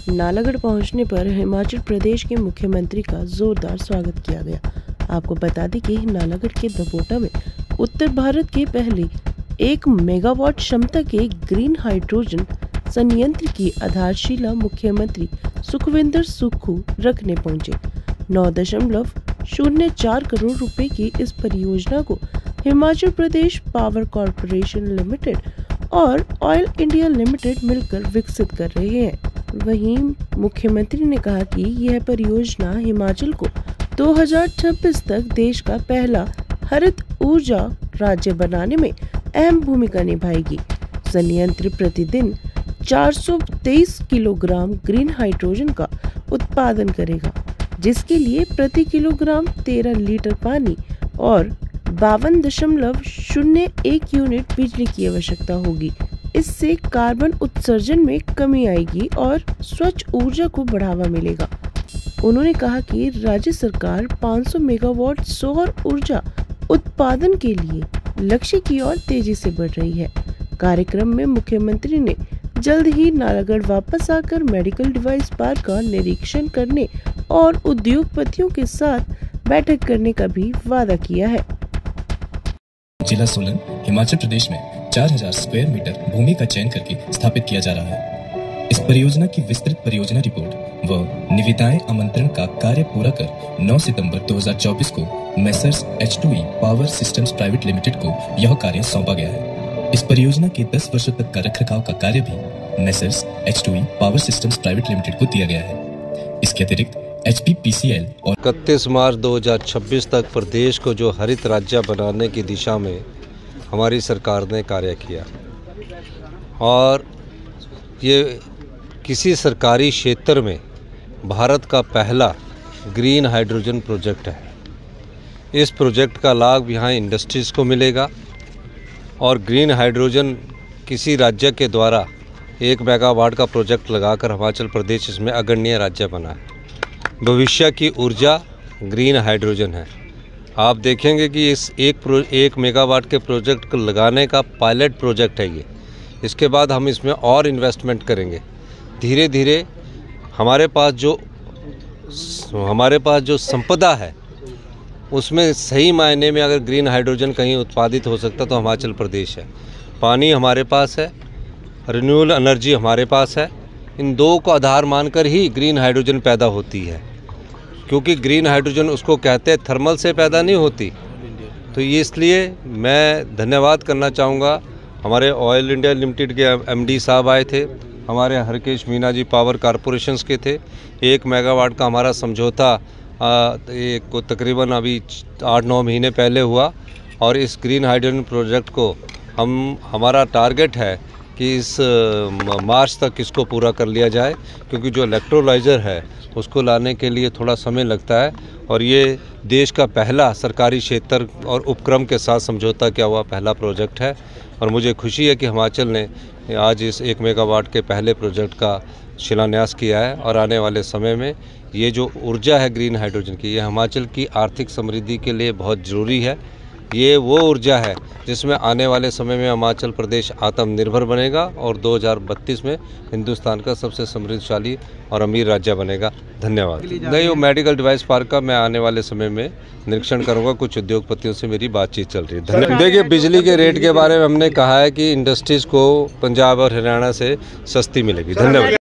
नालागढ़ पहुंचने पर हिमाचल प्रदेश के मुख्यमंत्री का जोरदार स्वागत किया गया। आपको बता दें कि नालागढ़ के दबोटा में उत्तर भारत के पहले 1 मेगावाट क्षमता के ग्रीन हाइड्रोजन संयंत्र की आधारशिला मुख्यमंत्री सुखविंदर सुक्खू रखने पहुंचे। 9.04 करोड़ रुपए की इस परियोजना को Himachal Pradesh power corporation limited और ऑयल इंडिया लिमिटेड मिलकर विकसित कर रहे हैं। वहीं मुख्यमंत्री ने कहा कि यह परियोजना हिमाचल को 2026 तक देश का पहला हरित ऊर्जा राज्य बनाने में अहम भूमिका निभाएगी। संयंत्र प्रतिदिन 423 किलोग्राम ग्रीन हाइड्रोजन का उत्पादन करेगा, जिसके लिए प्रति किलोग्राम 13 लीटर पानी और 52.01 यूनिट बिजली की आवश्यकता होगी। इससे कार्बन उत्सर्जन में कमी आएगी और स्वच्छ ऊर्जा को बढ़ावा मिलेगा। उन्होंने कहा कि राज्य सरकार 500 मेगावाट सौर ऊर्जा उत्पादन के लिए लक्ष्य की ओर तेजी से बढ़ रही है। कार्यक्रम में मुख्यमंत्री ने जल्द ही नालागढ़ वापस आकर मेडिकल डिवाइस पार्क का निरीक्षण करने और उद्योगपतियों के साथ बैठक करने का भी वादा किया है। जिला सोलन हिमाचल प्रदेश में 4000 स्क्वायर मीटर भूमि का चयन करके स्थापित किया जा रहा है। इस परियोजना की विस्तृत परियोजना रिपोर्ट व निविदाएं आमंत्रण का कार्य पूरा कर 9 सितंबर 2024 को messrs H2E power systems private limited को यह कार्य सौंपा गया है। इस परियोजना के 10 वर्षों तक का रखरखाव का कार्य भी messrs H2E power systems private limited को दिया गया है। इसके अतिरिक्त HPPCL और 31 मार्च 2026 तक प्रदेश को जो हरित राज्य बनाने की दिशा में हमारी सरकार ने कार्य किया और ये किसी सरकारी क्षेत्र में भारत का पहला ग्रीन हाइड्रोजन प्रोजेक्ट है। इस प्रोजेक्ट का लाभ यहाँ इंडस्ट्रीज़ को मिलेगा और ग्रीन हाइड्रोजन किसी राज्य के द्वारा 1 मेगावाट का प्रोजेक्ट लगाकर हिमाचल प्रदेश इसमें अग्रणीय राज्य बना है। भविष्य की ऊर्जा ग्रीन हाइड्रोजन है। आप देखेंगे कि इस 1 मेगावाट के प्रोजेक्ट को लगाने का पायलट प्रोजेक्ट है ये। इसके बाद हम इसमें और इन्वेस्टमेंट करेंगे। धीरे धीरे हमारे पास जो संपदा है उसमें सही मायने में अगर ग्रीन हाइड्रोजन कहीं उत्पादित हो सकता तो हिमाचल प्रदेश है। पानी हमारे पास है, रिन्यूएबल एनर्जी हमारे पास है। इन दो को आधार मानकर ही ग्रीन हाइड्रोजन पैदा होती है, क्योंकि ग्रीन हाइड्रोजन उसको कहते हैं थर्मल से पैदा नहीं होती। तो ये इसलिए मैं धन्यवाद करना चाहूँगा। हमारे ऑयल इंडिया लिमिटेड के MD साहब आए थे, हमारे हरकेश मीना जी पावर कॉरपोरेशंस के थे। 1 मेगावाट का हमारा समझौता को तकरीबन अभी 8-9 महीने पहले हुआ और इस ग्रीन हाइड्रोजन प्रोजेक्ट को हमारा टारगेट है कि इस मार्च तक इसको पूरा कर लिया जाए, क्योंकि जो इलेक्ट्रोलाइज़र है उसको लाने के लिए थोड़ा समय लगता है और ये देश का पहला सरकारी क्षेत्र और उपक्रम के साथ समझौता किया हुआ पहला प्रोजेक्ट है। और मुझे खुशी है कि हिमाचल ने आज इस 1 मेगावाट के पहले प्रोजेक्ट का शिलान्यास किया है और आने वाले समय में ये जो ऊर्जा है ग्रीन हाइड्रोजन की, ये हिमाचल की आर्थिक समृद्धि के लिए बहुत ज़रूरी है। ये वो ऊर्जा है जिसमें आने वाले समय में हिमाचल प्रदेश आत्मनिर्भर बनेगा और 2032 में हिंदुस्तान का सबसे समृद्धशाली और अमीर राज्य बनेगा। धन्यवाद। नहीं, वो मेडिकल डिवाइस पार्क का मैं आने वाले समय में निरीक्षण करूंगा। कुछ उद्योगपतियों से मेरी बातचीत चल रही है। धन्यवाद। देखिए, बिजली के रेट के बारे में हमने कहा है कि इंडस्ट्रीज़ को पंजाब और हरियाणा से सस्ती मिलेगी। धन्यवाद।